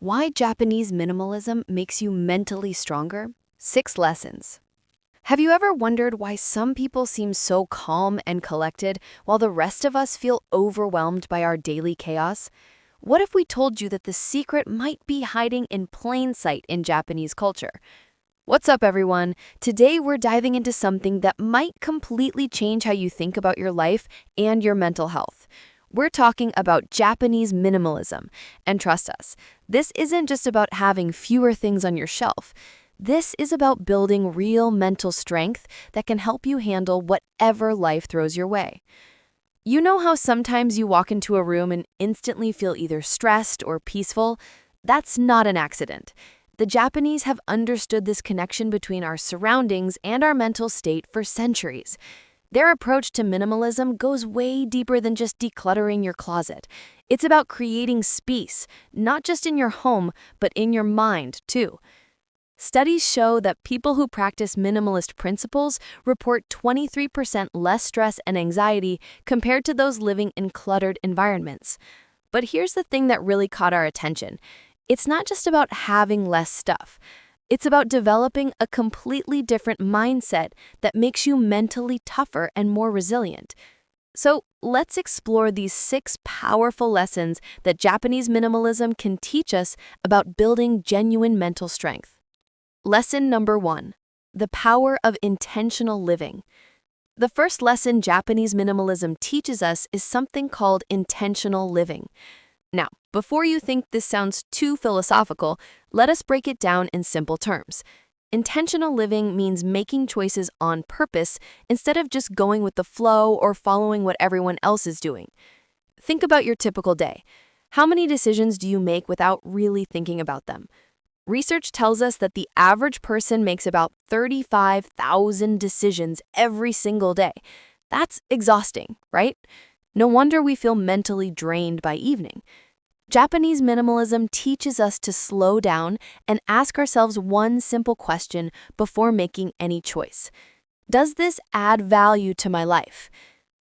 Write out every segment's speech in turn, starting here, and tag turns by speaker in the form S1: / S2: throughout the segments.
S1: Why Japanese minimalism makes you mentally stronger? 6 lessons. Have you ever wondered why some people seem so calm and collected while the rest of us feel overwhelmed by our daily chaos? What if we told you that the secret might be hiding in plain sight in Japanese culture? What's up, everyone? Today we're diving into something that might completely change how you think about your life and your mental health. We're talking about Japanese minimalism. And trust us, this isn't just about having fewer things on your shelf. This is about building real mental strength that can help you handle whatever life throws your way. You know how sometimes you walk into a room and instantly feel either stressed or peaceful? That's not an accident. The Japanese have understood this connection between our surroundings and our mental state for centuries. Their approach to minimalism goes way deeper than just decluttering your closet. It's about creating space, not just in your home, but in your mind, too. Studies show that people who practice minimalist principles report 23% less stress and anxiety compared to those living in cluttered environments. But here's the thing that really caught our attention. It's not just about having less stuff. It's about developing a completely different mindset that makes you mentally tougher and more resilient. So let's explore these 6 powerful lessons that Japanese minimalism can teach us about building genuine mental strength. Lesson number 1, the power of intentional living. The first lesson Japanese minimalism teaches us is something called intentional living. Now, before you think this sounds too philosophical, let us break it down in simple terms. Intentional living means making choices on purpose instead of just going with the flow or following what everyone else is doing. Think about your typical day. How many decisions do you make without really thinking about them? Research tells us that the average person makes about 35,000 decisions every single day. That's exhausting, right? No wonder we feel mentally drained by evening. Japanese minimalism teaches us to slow down and ask ourselves one simple question before making any choice. Does this add value to my life?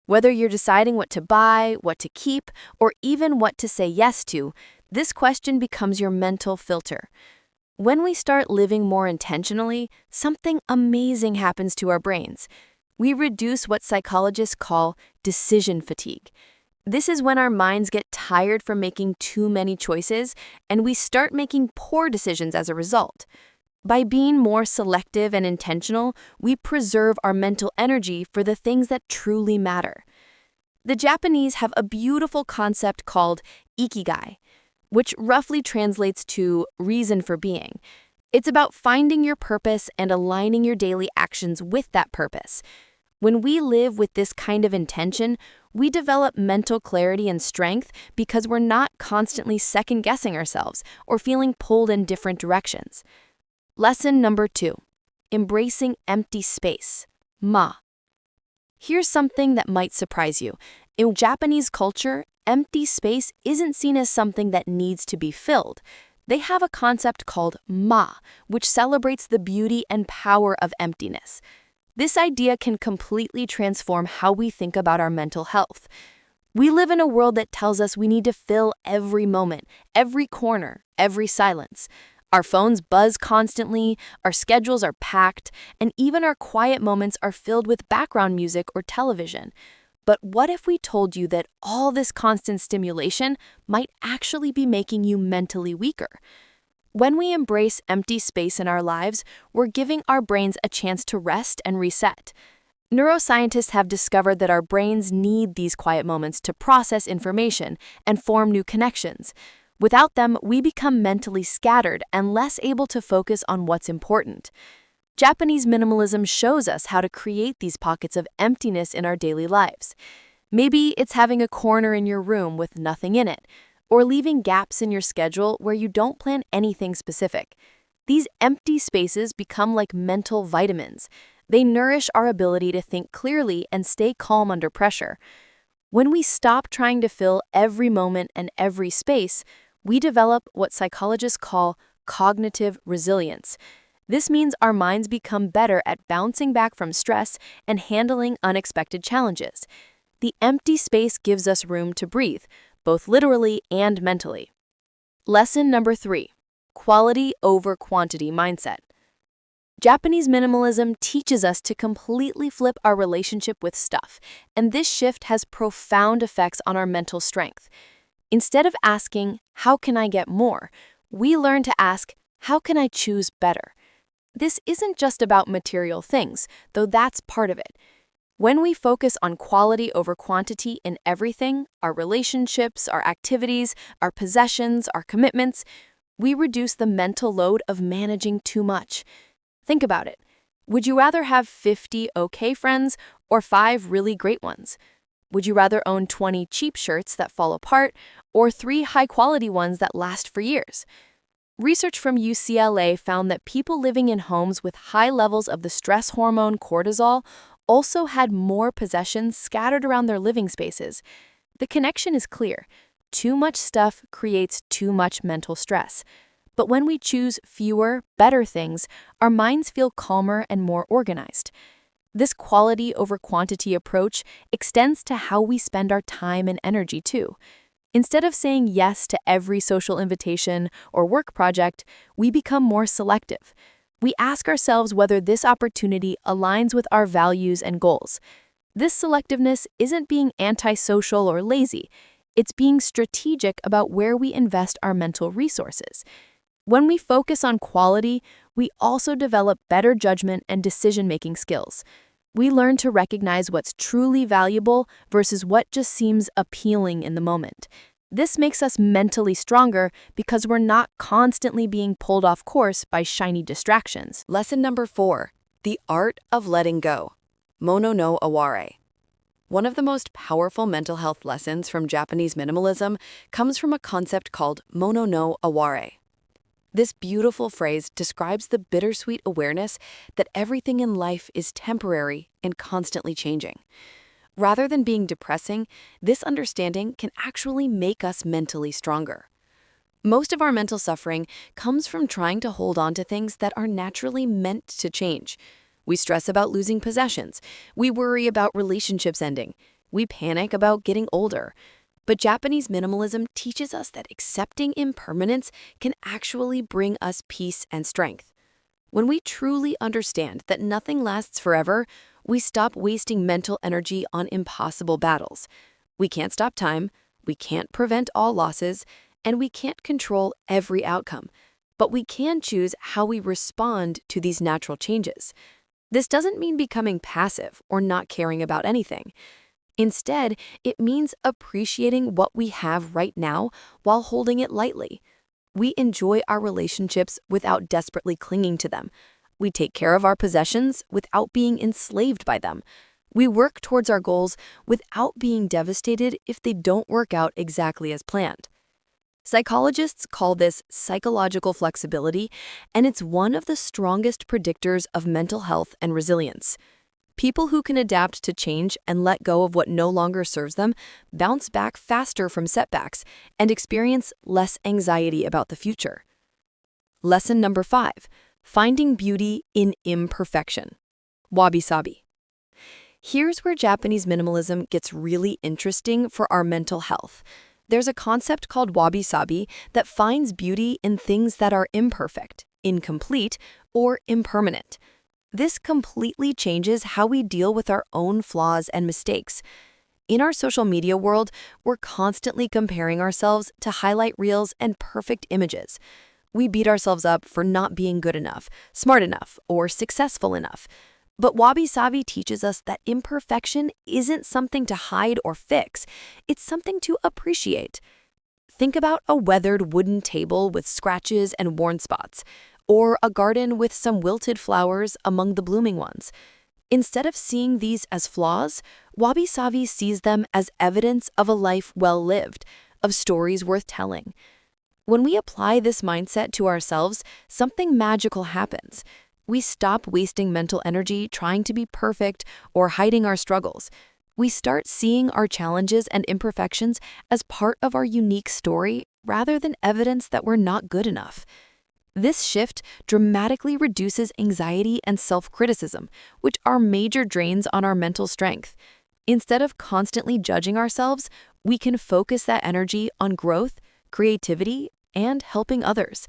S1: Whether you're deciding what to buy, what to keep, or even what to say yes to, this question becomes your mental filter. When we start living more intentionally, something amazing happens to our brains. We reduce what psychologists call decision fatigue. This is when our minds get tired from making too many choices, and we start making poor decisions as a result. By being more selective and intentional, we preserve our mental energy for the things that truly matter. The Japanese have a beautiful concept called Ikigai, which roughly translates to reason for being. It's about finding your purpose and aligning your daily actions with that purpose. When we live with this kind of intention, we develop mental clarity and strength because we're not constantly second-guessing ourselves or feeling pulled in different directions. Lesson number 2, embracing empty space. Here's something that might surprise you. In Japanese culture, empty space isn't seen as something that needs to be filled. They have a concept called which celebrates the beauty and power of emptiness. This idea can completely transform how we think about our mental health. We live in a world that tells us we need to fill every moment, every corner, every silence. Our phones buzz constantly, our schedules are packed, and even our quiet moments are filled with background music or television. But what if we told you that all this constant stimulation might actually be making you mentally weaker? When we embrace empty space in our lives, we're giving our brains a chance to rest and reset. Neuroscientists have discovered that our brains need these quiet moments to process information and form new connections. Without them, we become mentally scattered and less able to focus on what's important. Japanese minimalism shows us how to create these pockets of emptiness in our daily lives. Maybe it's having a corner in your room with nothing in it, or leaving gaps in your schedule where you don't plan anything specific. These empty spaces become like mental vitamins. They nourish our ability to think clearly and stay calm under pressure. When we stop trying to fill every moment and every space, we develop what psychologists call cognitive resilience. This means our minds become better at bouncing back from stress and handling unexpected challenges. The empty space gives us room to breathe, both literally and mentally. Lesson number 3, quality over quantity mindset. Japanese minimalism teaches us to completely flip our relationship with stuff, and this shift has profound effects on our mental strength. Instead of asking, how can I get more? We learn to ask, how can I choose better? This isn't just about material things, though that's part of it. When we focus on quality over quantity in everything, our relationships, our activities, our possessions, our commitments, we reduce the mental load of managing too much. Think about it. Would you rather have 50 okay friends or 5 really great ones? Would you rather own 20 cheap shirts that fall apart or 3 high-quality ones that last for years? Research from UCLA found that people living in homes with high levels of the stress hormone cortisol also had more possessions scattered around their living spaces. The connection is clear. Too much stuff creates too much mental stress. But when we choose fewer, better things, our minds feel calmer and more organized. This quality over quantity approach extends to how we spend our time and energy too. Instead of saying yes to every social invitation or work project, we become more selective. We ask ourselves whether this opportunity aligns with our values and goals. This selectiveness isn't being antisocial or lazy. It's being strategic about where we invest our mental resources. When we focus on quality, we also develop better judgment and decision-making skills. We learn to recognize what's truly valuable versus what just seems appealing in the moment. This makes us mentally stronger because we're not constantly being pulled off course by shiny distractions.
S2: Lesson number 4, the art of letting go. Mono no aware. One of the most powerful mental health lessons from Japanese minimalism comes from a concept called mono no aware. This beautiful phrase describes the bittersweet awareness that everything in life is temporary and constantly changing. Rather than being depressing, this understanding can actually make us mentally stronger. Most of our mental suffering comes from trying to hold on to things that are naturally meant to change. We stress about losing possessions. We worry about relationships ending. We panic about getting older. But Japanese minimalism teaches us that accepting impermanence can actually bring us peace and strength. When we truly understand that nothing lasts forever, we stop wasting mental energy on impossible battles. We can't stop time, we can't prevent all losses, and we can't control every outcome. But we can choose how we respond to these natural changes. This doesn't mean becoming passive or not caring about anything. Instead, it means appreciating what we have right now while holding it lightly. We enjoy our relationships without desperately clinging to them. We take care of our possessions without being enslaved by them. We work towards our goals without being devastated if they don't work out exactly as planned. Psychologists call this psychological flexibility, and it's one of the strongest predictors of mental health and resilience. People who can adapt to change and let go of what no longer serves them bounce back faster from setbacks and experience less anxiety about the future. Lesson number 5, finding beauty in imperfection. Wabi Sabi. Here's where Japanese minimalism gets really interesting for our mental health. There's a concept called Wabi Sabi that finds beauty in things that are imperfect, incomplete, or impermanent. This completely changes how we deal with our own flaws and mistakes. In our social media world, we're constantly comparing ourselves to highlight reels and perfect images. We beat ourselves up for not being good enough, smart enough, or successful enough. But Wabi Sabi teaches us that imperfection isn't something to hide or fix. It's something to appreciate. Think about a weathered wooden table with scratches and worn spots, or a garden with some wilted flowers among the blooming ones. Instead of seeing these as flaws, Wabi Sabi sees them as evidence of a life well lived, of stories worth telling. When we apply this mindset to ourselves, something magical happens. We stop wasting mental energy trying to be perfect or hiding our struggles. We start seeing our challenges and imperfections as part of our unique story rather than evidence that we're not good enough. This shift dramatically reduces anxiety and self-criticism, which are major drains on our mental strength. Instead of constantly judging ourselves, we can focus that energy on growth, creativity, and helping others.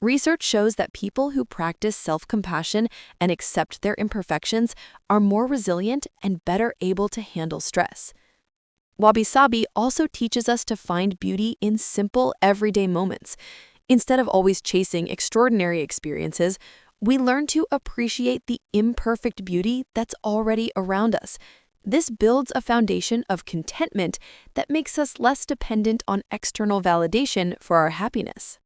S2: Research shows that people who practice self-compassion and accept their imperfections are more resilient and better able to handle stress. Wabi Sabi also teaches us to find beauty in simple, everyday moments. Instead of always chasing extraordinary experiences, we learn to appreciate the imperfect beauty that's already around us. This builds a foundation of contentment that makes us less dependent on external validation for our happiness.